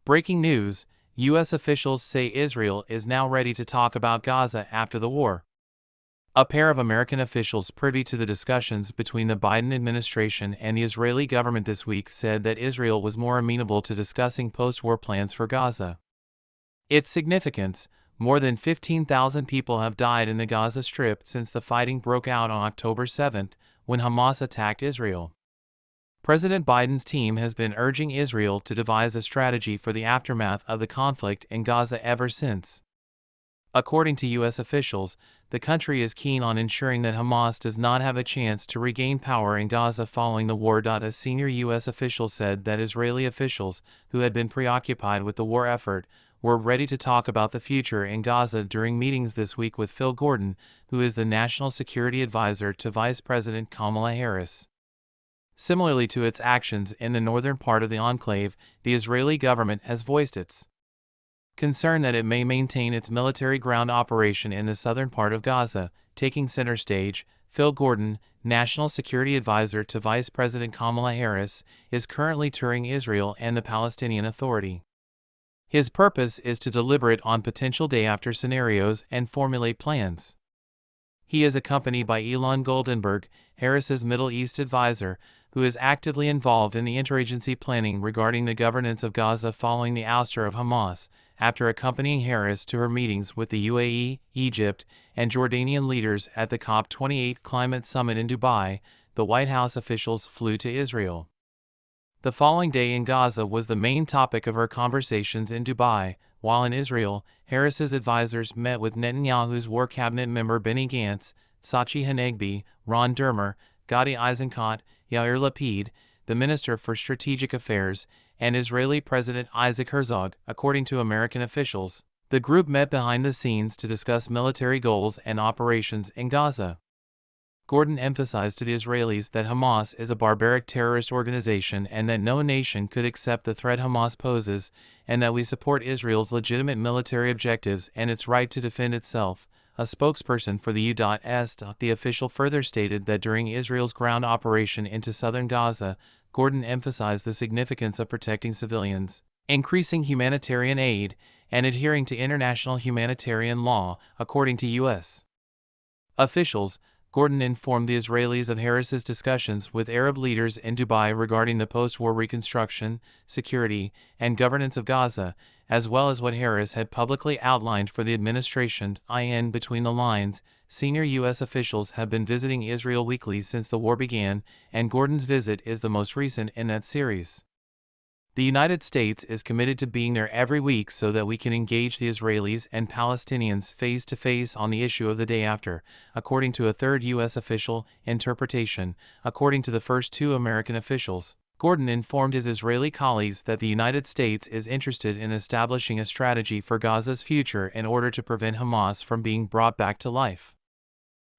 Breaking news: U.S. officials say Israel is now ready to talk about Gaza after the war. A pair of American officials privy to the discussions between the Biden administration and the Israeli government this week said that Israel was more amenable to discussing post-war plans for Gaza. Its significance: more than 15,000 people have died in the Gaza Strip since the fighting broke out on October 7, when Hamas attacked Israel. President Biden's team has been urging Israel to devise a strategy for the aftermath of the conflict in Gaza ever since. According to U.S. officials, the country is keen on ensuring that Hamas does not have a chance to regain power in Gaza following the war. A senior U.S. official said that Israeli officials, who had been preoccupied with the war effort, were ready to talk about the future in Gaza during meetings this week with Phil Gordon, who is the National Security Advisor to Vice President Kamala Harris. Similarly to its actions in the northern part of the enclave, the Israeli government has voiced its concern that it may maintain its military ground operation in the southern part of Gaza. Taking center stage, Phil Gordon, National Security Advisor to Vice President Kamala Harris, is currently touring Israel and the Palestinian Authority. His purpose is to deliberate on potential day-after scenarios and formulate plans. He is accompanied by Elon Goldenberg, Harris's Middle East advisor, who is actively involved in the interagency planning regarding the governance of Gaza following the ouster of Hamas. After accompanying Harris to her meetings with the UAE, Egypt, and Jordanian leaders at the COP28 climate summit in Dubai, the White House officials flew to Israel. The following day in Gaza was the main topic of her conversations in Dubai. While in Israel, Harris's advisors met with Netanyahu's War Cabinet member Benny Gantz, Sachi Hanegbi, Ron Dermer, Gadi Eisenkot, Yair Lapid, the Minister for Strategic Affairs, and Israeli President Isaac Herzog. According to American officials, the group met behind the scenes to discuss military goals and operations in Gaza. Gordon emphasized to the Israelis that Hamas is a barbaric terrorist organization and that no nation could accept the threat Hamas poses, and that we support Israel's legitimate military objectives and its right to defend itself. A spokesperson for the U.S. The official further stated that during Israel's ground operation into southern Gaza, Gordon emphasized the significance of protecting civilians, increasing humanitarian aid, and adhering to international humanitarian law. According to U.S. officials, Gordon informed the Israelis of Harris's discussions with Arab leaders in Dubai regarding the post-war reconstruction, security, and governance of Gaza, as well as what Harris had publicly outlined for the administration. Between the lines, senior U.S. officials have been visiting Israel weekly since the war began, and Gordon's visit is the most recent in that series. The United States is committed to being there every week so that we can engage the Israelis and Palestinians face-to-face on the issue of the day after, according to a third U.S. official interpretation. According to the first two American officials, Gordon informed his Israeli colleagues that the United States is interested in establishing a strategy for Gaza's future in order to prevent Hamas from being brought back to life.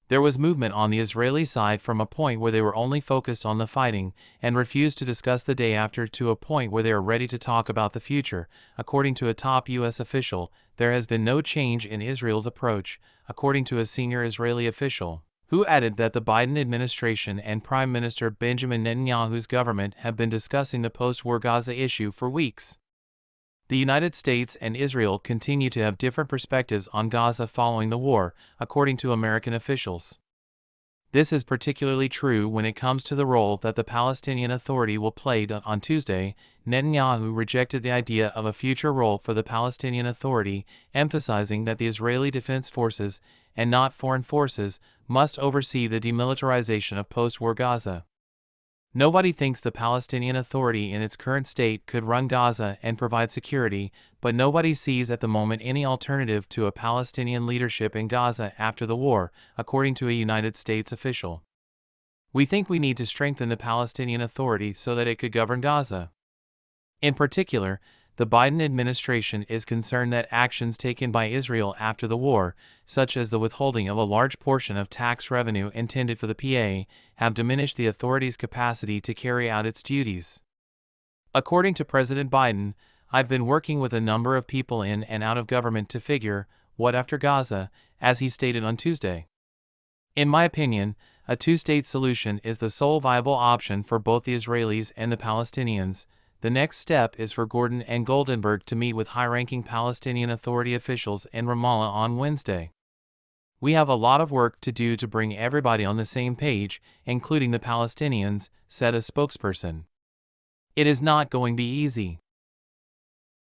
There was movement on the Israeli side from a point where they were only focused on the fighting and refused to discuss the day after to a point where they are ready to talk about the future. According to a top U.S. official, there has been no change in Israel's approach, according to a senior Israeli official, who added that the Biden administration and Prime Minister Benjamin Netanyahu's government have been discussing the post-war Gaza issue for weeks. The United States and Israel continue to have different perspectives on Gaza following the war, according to American officials. This is particularly true when it comes to the role that the Palestinian Authority will play. On Tuesday, Netanyahu rejected the idea of a future role for the Palestinian Authority, emphasizing that the Israeli Defense Forces, and not foreign forces, must oversee the demilitarization of post-war Gaza. Nobody thinks the Palestinian Authority in its current state could run Gaza and provide security, but nobody sees at the moment any alternative to a Palestinian leadership in Gaza after the war, according to a United States official. We think we need to strengthen the Palestinian Authority so that it could govern Gaza. In particular, the Biden administration is concerned that actions taken by Israel after the war, such as the withholding of a large portion of tax revenue intended for the PA, have diminished the authority's capacity to carry out its duties. According to President Biden, I've been working with a number of people in and out of government to figure what after Gaza, as he stated on Tuesday. In my opinion, a two-state solution is the sole viable option for both the Israelis and the Palestinians. The next step is for Gordon and Goldenberg to meet with high-ranking Palestinian Authority officials in Ramallah on Wednesday. "We have a lot of work to do to bring everybody on the same page, including the Palestinians," said a spokesperson. "It is not going to be easy.